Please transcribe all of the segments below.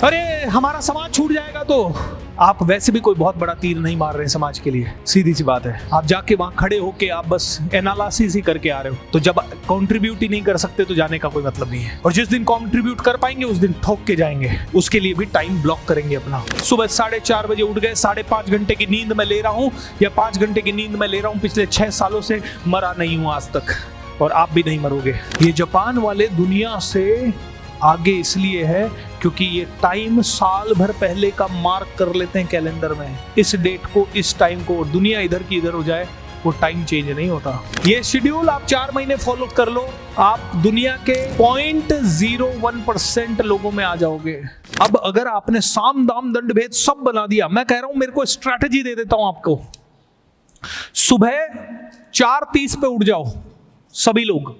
अरे हमारा समाज छूट जाएगा, तो आप वैसे भी कोई बहुत बड़ा तीर नहीं मार रहे समाज के लिए, सीधी सी बात है। आप जाके वहां खड़े होके आप बस एनालिसिस ही करके आ रहे हो, तो जब कंट्रीब्यूट ही नहीं कर सकते तो जाने का कोई मतलब नहीं है। और जिस दिन कंट्रीब्यूट कर पाएंगे उस दिन ठोक के जाएंगे, उसके लिए भी टाइम ब्लॉक करेंगे अपना। सुबह 4:30 बजे उठ गए, 5.5 घंटे की नींद मैं ले रहा हूँ या 5 घंटे की नींद मैं ले रहा हूँ, पिछले 6 सालों से मरा नहीं हूँ आज तक, और आप भी नहीं मरोगे। ये जापान वाले दुनिया से आगे इसलिए है क्योंकि ये टाइम साल भर पहले का मार्क कर लेते हैं कैलेंडर में, इस डेट को, इस टाइम को, और दुनिया इधर की इधर हो जाए, वो टाइम चेंज नहीं होता। ये शेड्यूल आप 4 महीने फॉलो कर लो, आप दुनिया के 0.01% लोगों में आ जाओगे। अब अगर आपने साम दाम दंड भेद सब बना दिया, मैं कह रहा हूं मेरे को स्ट्रैटेजी दे देता हूं आपको, सुबह 4:30 पे उठ जाओ सभी लोग,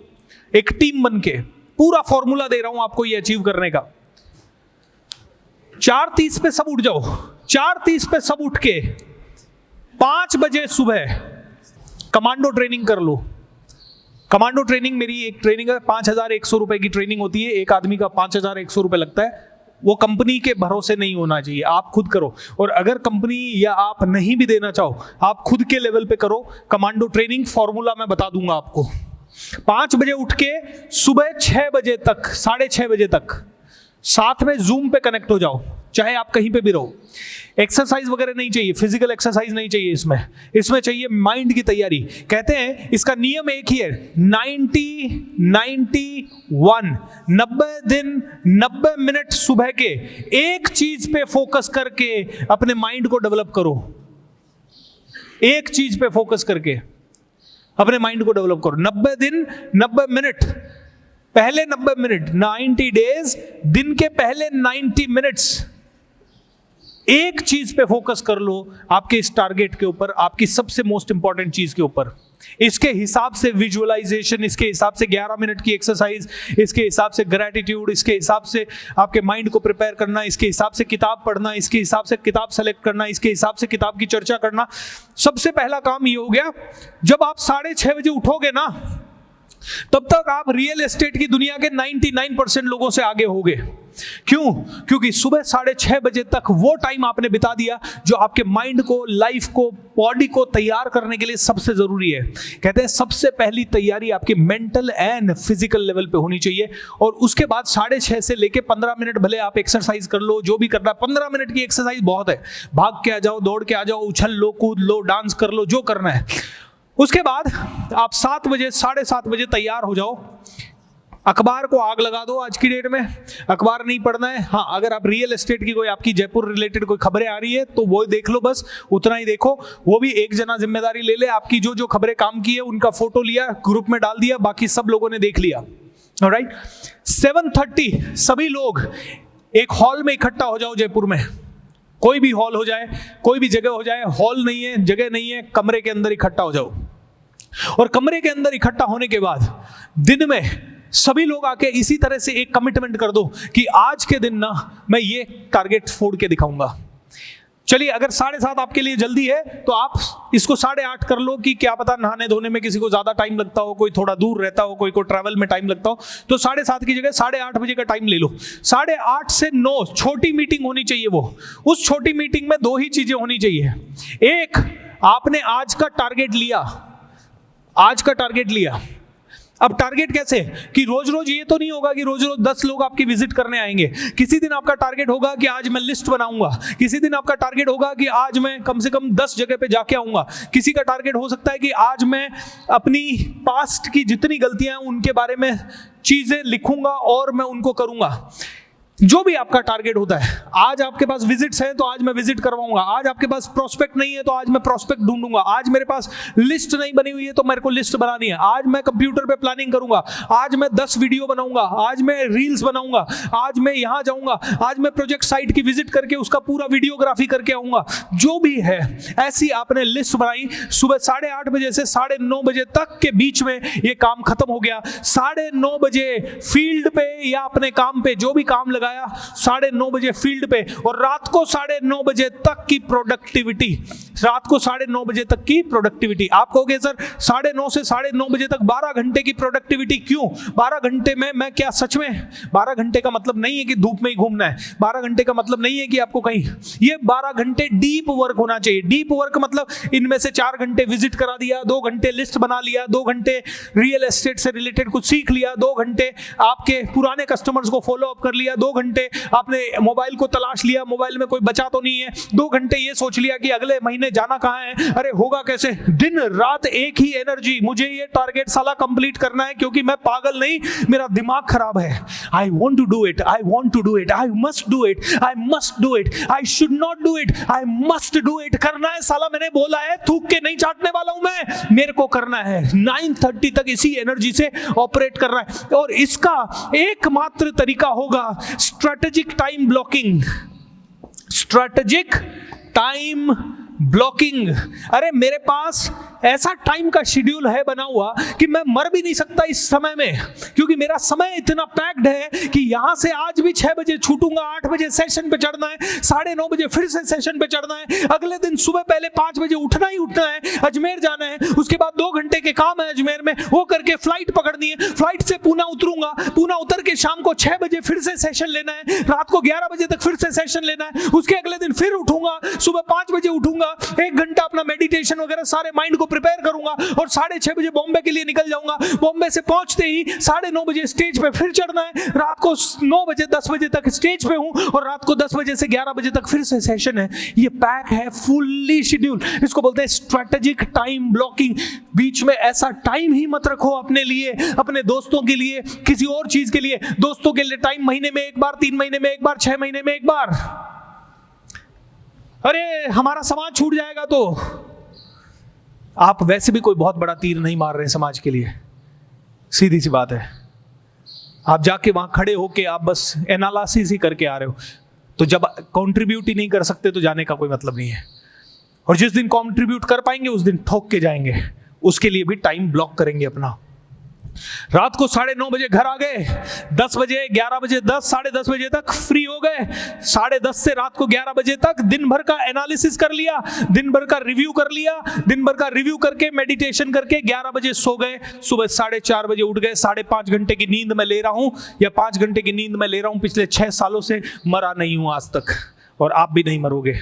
एक टीम बन के, पूरा फॉर्मूला दे रहा हूं आपको ये अचीव करने का। 4:30 पे सब उठ जाओ, 4:30 पे सब उठ के 5 बजे सुबह कमांडो ट्रेनिंग कर लो। कमांडो ट्रेनिंग मेरी एक ट्रेनिंग है, 5,100 रुपए की ट्रेनिंग होती है, एक आदमी का 5,100 रुपए लगता है। वो कंपनी के भरोसे नहीं होना चाहिए, आप खुद करो। और अगर कंपनी या आप नहीं भी देना चाहो, आप खुद के लेवल पे करो कमांडो ट्रेनिंग। फॉर्मूला मैं बता दूंगा आपको। 5 बजे उठ के सुबह 6 बजे तक, 6:30 बजे तक साथ में जूम पे कनेक्ट हो जाओ, चाहे आप कहीं पे भी रहो। एक्सरसाइज वगैरह नहीं चाहिए, फिजिकल एक्सरसाइज नहीं चाहिए इसमें चाहिए माइंड की तैयारी। कहते हैं इसका नियम एक ही है, 90 दिन 90 मिनट सुबह के एक चीज पे फोकस करके अपने माइंड को डेवलप करो। एक चीज पे फोकस करके अपने माइंड को डेवलप करो। 90 दिन 90 मिनट, पहले 90 मिनट, 90 डेज, दिन के पहले 90 मिनट्स एक चीज पे फोकस कर लो, आपके इस टारगेट के ऊपर, आपकी सबसे मोस्ट इंपॉर्टेंट चीज के ऊपर। इसके हिसाब से विजुअलाइजेशन, इसके हिसाब से 11 मिनट की एक्सरसाइज, इसके हिसाब से ग्रैटिट्यूड, इसके हिसाब से आपके माइंड को प्रिपेयर करना, इसके हिसाब से किताब पढ़ना, इसके हिसाब से किताब सेलेक्ट करना, इसके हिसाब से किताब की चर्चा करना। सबसे पहला काम ये हो गया। जब आप 6:30 बजे उठोगे ना, तब तक आप रियल एस्टेट की दुनिया के 99% लोगों से आगे होगे। क्यों? क्योंकि सुबह 6:30 बजे तक वो टाइम आपने बिता दिया जो आपके माइंड को, लाइफ को, बॉडी को तैयार करने के लिए सबसे जरूरी है। कहते हैं सबसे पहली तैयारी आपकी मेंटल एंड फिजिकल लेवल पे होनी चाहिए, और उसके बाद 6:30 से लेके 15 मिनट भले आप एक्सरसाइज कर लो, जो भी करना है। 15 मिनट की एक्सरसाइज बहुत है, भाग के आ जाओ, दौड़ के आ जाओ, उछल लो, कूद लो, डांस कर लो, जो करना है। उसके बाद आप 7 बजे, 7:30 बजे तैयार हो जाओ। अखबार को आग लगा दो। आज की डेट में अखबार नहीं पढ़ना है। हाँ, अगर आप रियल एस्टेट की कोई, आपकी जयपुर रिलेटेड कोई खबरें आ रही है तो वो देख लो, बस उतना ही देखो। वो भी एक जना जिम्मेदारी ले ले, आपकी जो जो खबरें काम की है उनका फोटो लिया, ग्रुप में डाल दिया, बाकी सब लोगों ने देख लिया। ऑलराइट, 7:30 सभी लोग एक हॉल में इकट्ठा हो जाओ। जयपुर में कोई भी हॉल हो जाए, कोई भी जगह हो जाए, हॉल नहीं है, जगह नहीं है, कमरे के अंदर इकट्ठा हो जाओ। और कमरे के अंदर इकट्ठा होने के बाद दिन में सभी लोग आके इसी तरह से एक कमिटमेंट कर दो कि आज के दिन ना मैं ये टारगेट फोड़ के दिखाऊंगा। चलिए, अगर 7:30 आपके लिए जल्दी है तो आप इसको 8:30 कर लो, कि क्या पता नहाने धोने में किसी को ज्यादा टाइम लगता हो, कोई थोड़ा दूर रहता हो, कोई को ट्रैवल में टाइम लगता हो, तो 7:30 की जगह 8:30 बजे का टाइम ले लो। 8:30 से 9 छोटी मीटिंग होनी चाहिए। वो उस छोटी मीटिंग में 2 ही चीजें होनी चाहिए। एक, आपने आज का टारगेट लिया, आज का टारगेट लिया। अब टारगेट कैसे कि रोज रोज ये तो नहीं होगा कि रोज रोज 10 लोग आपकी विजिट करने आएंगे। किसी दिन आपका टारगेट होगा कि आज मैं लिस्ट बनाऊंगा। किसी दिन आपका टारगेट होगा कि आज मैं कम से कम 10 जगह पे जाके आऊंगा। किसी का टारगेट हो सकता है कि आज मैं अपनी पास्ट की जितनी गलतियां हैं उनके बारे में चीजें लिखूंगा और मैं उनको करूंगा। जो भी आपका टारगेट होता है, आज आपके पास विजिट्स हैं तो आज मैं विजिट करवाऊंगा, आज आपके पास प्रोस्पेक्ट नहीं है तो आज मैं प्रोस्पेक्ट ढूंढूंगा, आज मेरे पास लिस्ट नहीं बनी हुई है तो मेरे को लिस्ट बनानी है, आज मैं कंप्यूटर पे प्लानिंग करूंगा, आज मैं 10 वीडियो बनाऊंगा, आज मैं रील्स बनाऊंगा, आज मैं यहां जाऊंगा, आज मैं प्रोजेक्ट साइट की विजिट करके उसका पूरा वीडियोग्राफी करके आऊंगा। जो भी है, ऐसी आपने लिस्ट बनाई। सुबह 8:30 बजे से 9:30 बजे तक के बीच में ये काम खत्म हो गया। 9:30 बजे फील्ड पे या अपने काम पे जो भी काम लगा लगाया, 9:30 बजे फील्ड पे, और रात को 9:30 बजे तक की प्रोडक्टिविटी, रात को 9:30 बजे तक की प्रोडक्टिविटी। आप कहोगे सर 9:30 से 9:30 बजे तक 12 घंटे की प्रोडक्टिविटी क्यों? 12 घंटे में मैं क्या सच में, 12 घंटे का मतलब नहीं है कि धूप में ही घूमना है, 12 घंटे का मतलब नहीं है कि आपको कहीं, ये 12 घंटे डीप वर्क होना चाहिए। डीप वर्क मतलब इनमें से 4 घंटे विजिट करा दिया, 2 घंटे लिस्ट बना लिया, 2 घंटे रियल एस्टेट से रिलेटेड कुछ सीख लिया, 2 घंटे आपके पुराने कस्टमर्स को फॉलो अप कर लिया, 2 घंटे आपने मोबाइल को तलाश लिया, मोबाइल में कोई बचा तो नहीं है, 2 घंटे ये सोच लिया कि अगले महीने जाना कहां है, अरे होगा कैसे। दिन रात एक ही एनर्जी, मुझे ये टारगेट साला कंप्लीट करना है, क्योंकि मैं पागल नहीं, मेरा दिमाग खराब है। I want to do it, I want to do it, I must do it, I must do it, I should not do it, I must do it. करना है साला, मैंने बोला है, थूक के नहीं चाटने वाला हूं मैं, मेरे को करना है। 9:30 तक इसी एनर्जी से ऑपरेट करना है, और इसका एकमात्र तरीका होगा strategic time blocking. Strategic time blocking. अरे मेरे पास ऐसा टाइम का शेड्यूल है बना हुआ कि मैं मर भी नहीं सकता इस समय में, क्योंकि मेरा समय इतना पैक्ड है कि यहां से आज भी 6 बजे छूटूंगा, 8 बजे सेशन पे चढ़ना है, 9:30 बजे फिर से सेशन पे चढ़ना है, अगले दिन सुबह पहले 5 बजे उठना ही उठना है, अजमेर जाना है, उसके बाद 2 घंटे के काम है अजमेर में, वो करके फ्लाइट पकड़नी है, फ्लाइट से पूना उतरूंगा, पूना उतर के शाम को 6 बजे फिर से सेशन लेना है, रात को 11 बजे तक फिर से सेशन लेना है, उसके अगले दिन फिर उठूंगा, सुबह 5 बजे उठूंगा, 1 घंटा अपना मेडिटेशन वगैरह सारे माइंड को प्रिपेयर करूंगा, और 6:30 बजे बॉम्बे के लिए निकल जाऊंगा। बॉम्बे से पहुंचते ही 9:30 बजे स्टेज पे फिर चढ़ना है, रात को 9 बजे 10 बजे तक स्टेज पे हूं, और रात को 10 बजे से 11 बजे तक फिर से सेशन है। ये पैक है, फुल्ली शेड्यूल। इसको बोलते हैं स्ट्रेटेजिक टाइम ब्लॉकिंग। बीच में ऐसा टाइम ही मत रखो अपने लिए, अपने दोस्तों के लिए, किसी और चीज के लिए। दोस्तों के लिए टाइम महीने में एक बार, 3 महीने में एक बार, 6 महीने में एक बार। अरे हमारा समाज छूट जाएगा तो आप वैसे भी कोई बहुत बड़ा तीर नहीं मार रहे समाज के लिए, सीधी सी बात है। आप जाके वहां खड़े होके आप बस एनालिसिस ही करके आ रहे हो, तो जब कंट्रीब्यूट ही नहीं कर सकते तो जाने का कोई मतलब नहीं है। और जिस दिन कंट्रीब्यूट कर पाएंगे उस दिन ठोक के जाएंगे, उसके लिए भी टाइम ब्लॉक करेंगे अपना। रात को 9:30 बजे घर आ गए, 10 बजे 11 बजे 10 10:30 बजे तक फ्री हो गए, 10:30 से रात को 11 बजे तक दिन भर का एनालिसिस कर लिया, दिन भर का रिव्यू कर लिया, दिन भर का रिव्यू करके मेडिटेशन करके 11 बजे सो गए, सुबह 4:30 बजे उठ गए। 5.5 घंटे की नींद मैं ले रहा हूं, या 5 घंटे की नींद मैं ले रहा हूं, पिछले 6 सालों से मरा नहीं हूं आज तक, और आप भी नहीं मरोगे।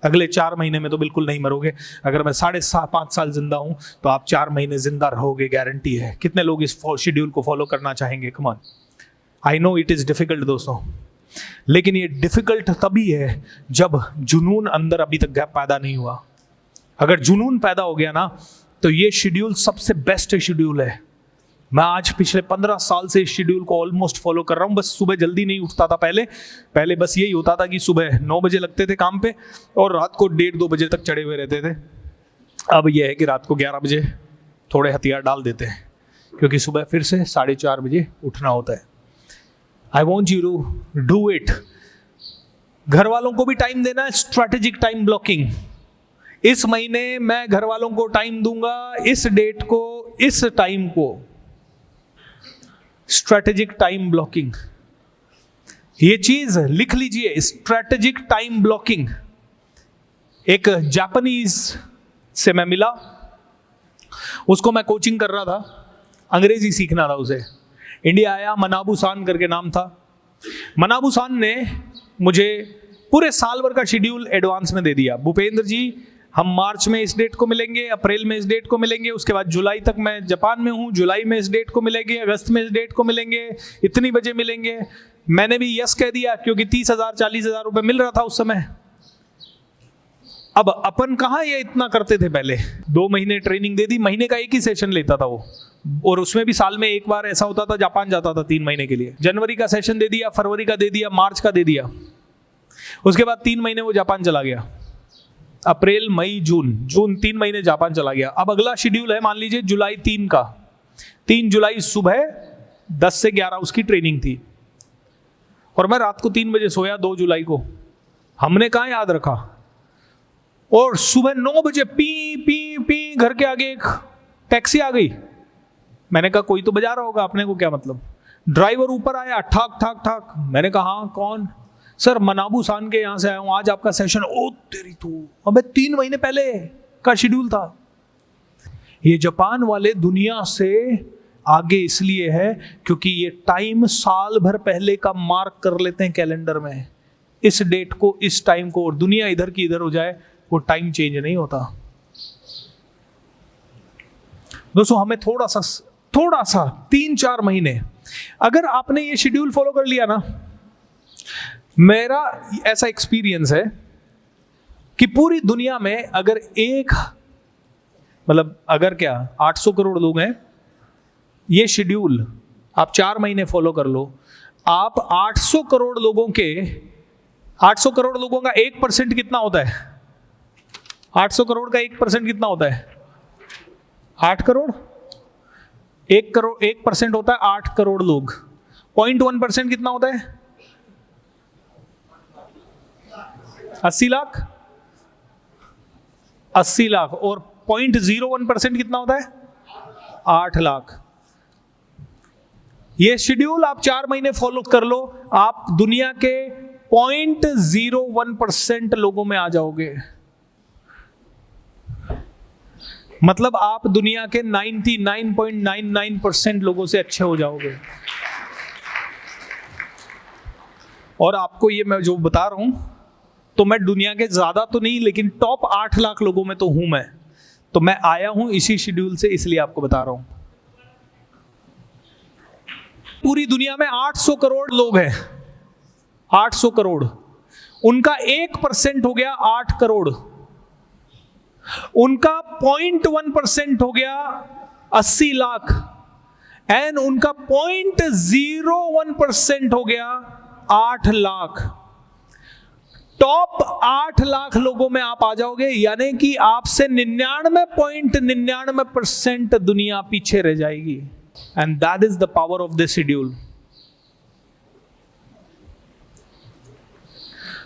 अगले 4 महीने में तो बिल्कुल नहीं मरोगे। अगर मैं 5.5 साल जिंदा हूं तो आप 4 महीने जिंदा रहोगे, गारंटी है। कितने लोग इस शेड्यूल को फॉलो करना चाहेंगे? Come on, I know it is difficult दोस्तों, लेकिन ये डिफिकल्ट तभी है जब जुनून अंदर अभी तक पैदा नहीं हुआ। अगर जुनून पैदा हो गया ना तो ये शेड्यूल सबसे बेस्ट शेड्यूल है। मैं आज पिछले 15 साल से इस शेड्यूल को ऑलमोस्ट फॉलो कर रहा हूँ। बस सुबह जल्दी नहीं उठता था पहले बस यही होता था कि सुबह 9 बजे लगते थे काम पे और रात को 1:30-2 बजे तक चढ़े हुए रहते थे। अब यह है कि रात को 11 बजे थोड़े हथियार डाल देते हैं, क्योंकि सुबह फिर से 4:30 बजे उठना होता है। I want you to do it. घर वालों को भी टाइम देना है, स्ट्रैटेजिक टाइम ब्लॉकिंग। इस महीने मैं घर वालों को टाइम दूंगा, इस डेट को, इस टाइम को। स्ट्रैटेजिक टाइम ब्लॉकिंग, ये चीज लिख लीजिए, स्ट्रैटेजिक टाइम ब्लॉकिंग। एक जापानीज से मैं मिला, उसको मैं कोचिंग कर रहा था, अंग्रेजी सीखना था उसे। इंडिया आया, मनाबू सान करके नाम था। मनाबू सान ने मुझे पूरे साल भर का शेड्यूल एडवांस में दे दिया। भूपेंद्र जी, हम मार्च में इस डेट को मिलेंगे, अप्रैल में इस डेट को मिलेंगे, उसके बाद जुलाई तक मैं जापान में हूँ, जुलाई में इस डेट को मिलेंगे, अगस्त में इस डेट को मिलेंगे, इतनी बजे मिलेंगे। मैंने भी यस कह दिया, क्योंकि 30,000-40,000 रुपए मिल रहा था उस समय। अब अपन कहाँ ये इतना करते थे पहले। 2 महीने ट्रेनिंग दे दी, महीने का एक ही सेशन लेता था वो, और उसमें भी साल में एक बार ऐसा होता था जापान जाता था 3 महीने के लिए। जनवरी का सेशन दे दिया, फरवरी का दे दिया, मार्च का दे दिया। उसके बाद 3 महीने वो जापान चला गया, अप्रैल मई जून 3 महीने जापान चला गया। अब अगला शेड्यूल है, मान लीजिए जुलाई 3 का। 3 जुलाई सुबह 10 से 11 उसकी ट्रेनिंग थी, और मैं रात को 3 बजे सोया 2 जुलाई को। हमने कहाँ याद रखा। और सुबह 9 बजे पी पी पी घर के आगे एक टैक्सी आ गई। मैंने कहा कोई तो बजा रहा होगा, अपने को क्या मतलब। ड्राइवर ऊपर आया, ठाक ठाक ठाक। मैंने कहा हाँ कौन? सर मनाबू सान के यहां से आया हूं, आज आपका सेशन। ओ तेरी तो, अबे 3 महीने पहले का शेड्यूल था। ये जापान वाले दुनिया से आगे इसलिए है क्योंकि ये टाइम साल भर पहले का मार्क कर लेते हैं कैलेंडर में, इस डेट को, इस टाइम को, और दुनिया इधर की इधर हो जाए, वो टाइम चेंज नहीं होता। दोस्तों हमें थोड़ा सा 3-4 महीने, अगर आपने ये शेड्यूल फॉलो कर लिया ना, मेरा ऐसा एक्सपीरियंस है कि पूरी दुनिया में अगर अगर क्या 800 करोड़ लोग हैं, ये शेड्यूल आप 4 महीने फॉलो कर लो, आप 800 करोड़ लोगों का 1% कितना होता है? 800 करोड़ का 1% कितना होता है? 8 करोड़। 1% होता है 8 करोड़ लोग। 0.1% कितना होता है? 80 लाख। 80 लाख। और 0.01% कितना होता है? 8 लाख। ये शेड्यूल आप 4 महीने फॉलो कर लो, आप दुनिया के 0.01% लोगों में आ जाओगे। मतलब आप दुनिया के 99.99% लोगों से अच्छे हो जाओगे। और आपको ये मैं जो बता रहा हूं, तो मैं दुनिया के ज्यादा तो नहीं, लेकिन टॉप 8 लाख लोगों में तो हूं मैं। तो मैं आया हूं इसी शेड्यूल से, इसलिए आपको बता रहा हूं। पूरी दुनिया में 800 करोड़ लोग हैं, 800 करोड़। उनका 1% हो गया 8 करोड़। उनका 0.1% हो गया 80 लाख। एंड उनका 0.01% हो गया 8 लाख। टॉप 8 लाख लोगों में आप आ जाओगे, यानी कि आपसे 99.99% दुनिया पीछे रह जाएगी। And that is the power of this schedule.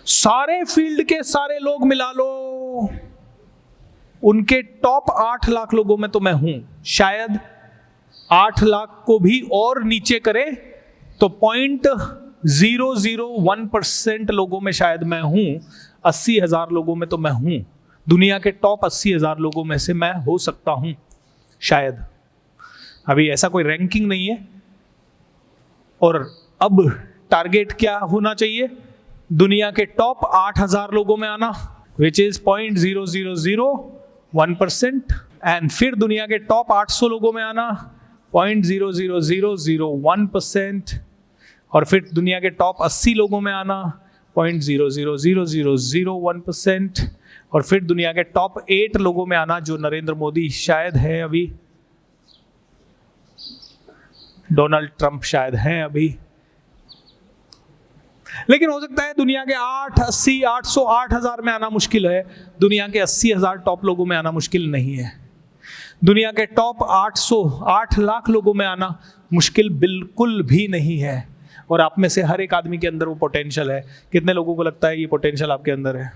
सारे फील्ड के सारे लोग मिला लो, उनके टॉप 8 लाख लोगों में तो मैं हूं। शायद 8 लाख को भी और नीचे करे तो 0.001% लोगों में शायद मैं हूं। 80,000 लोगों में तो मैं हूं। दुनिया के टॉप 80,000 लोगों में से मैं हो सकता हूं शायद। अभी ऐसा कोई रैंकिंग नहीं है। और अब टारगेट क्या होना चाहिए? दुनिया के टॉप 8,000 लोगों में आना, विच इज 0.0001%। एंड फिर दुनिया के टॉप 800 लोगों में आना, 0.00001%। और फिर दुनिया के टॉप 80 लोगों में आना, 0.00001%। और फिर दुनिया के टॉप 8 लोगों में आना, जो नरेंद्र मोदी शायद है अभी, डोनाल्ड ट्रंप शायद हैं अभी। लेकिन हो सकता है दुनिया के 8, 80, 800, 8,000 में आना मुश्किल है। दुनिया के 80,000 टॉप लोगों में आना मुश्किल नहीं है। दुनिया के टॉप 8 लाख लोगों में आना मुश्किल बिल्कुल भी नहीं है। और आप में से हर एक आदमी के अंदर वो पोटेंशियल है। कितने लोगों को लगता है ये पोटेंशियल आपके अंदर है?